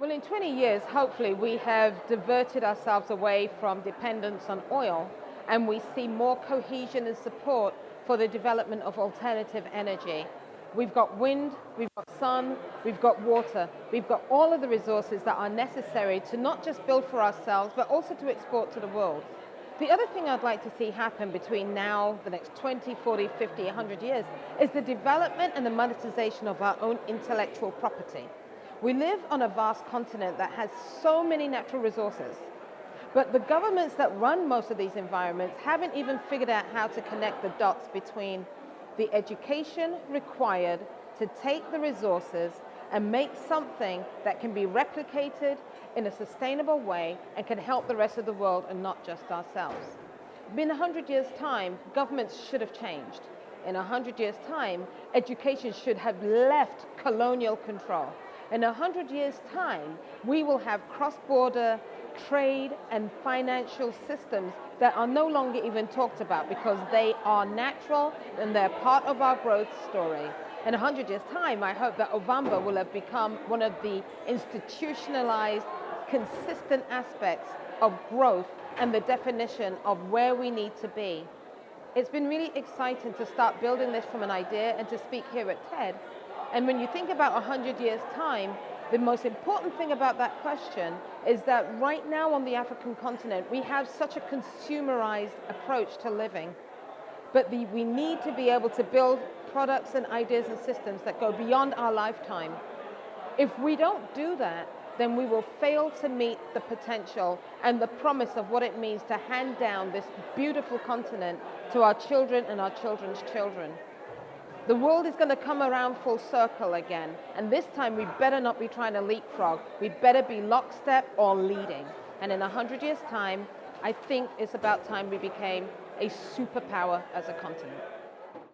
Well, in 20 years, hopefully, we have diverted ourselves away from dependence on oil, and we see more cohesion and support for the development of alternative energy. We've got wind, we've got sun, we've got water, we've got all of the resources that are necessary to not just build for ourselves, but also to export to the world. The other thing I'd like to see happen between now, the next 20, 40, 50, 100 years, is the development and the monetization of our own intellectual property. We live on a vast continent that has so many natural resources, but the governments that run most of these environments haven't even figured out how to connect the dots between the education required to take the resources and make something that can be replicated in a sustainable way and can help the rest of the world and not just ourselves. In 100 years' time, governments should have changed. In 100 years' time, education should have left colonial control. In 100 years' time, we will have cross-border trade and financial systems that are no longer even talked about because they are natural and they're part of our growth story. In 100 years' time, I hope that Ovamba will have become one of the institutionalized, consistent aspects of growth and the definition of where we need to be. It's been really exciting to start building this from an idea and to speak here at TED. And when you think about 100 years' time, the most important thing about that question is that right now on the African continent, we have such a consumerized approach to living. But we need to be able to build products and ideas and systems that go beyond our lifetime. If we don't do that, then we will fail to meet the potential and the promise of what it means to hand down this beautiful continent to our children and our children's children. The world is going to come around full circle again, and this time we better not be trying to leapfrog. We better be lockstep or leading. And in 100 years' time, I think it's about time we became a superpower as a continent.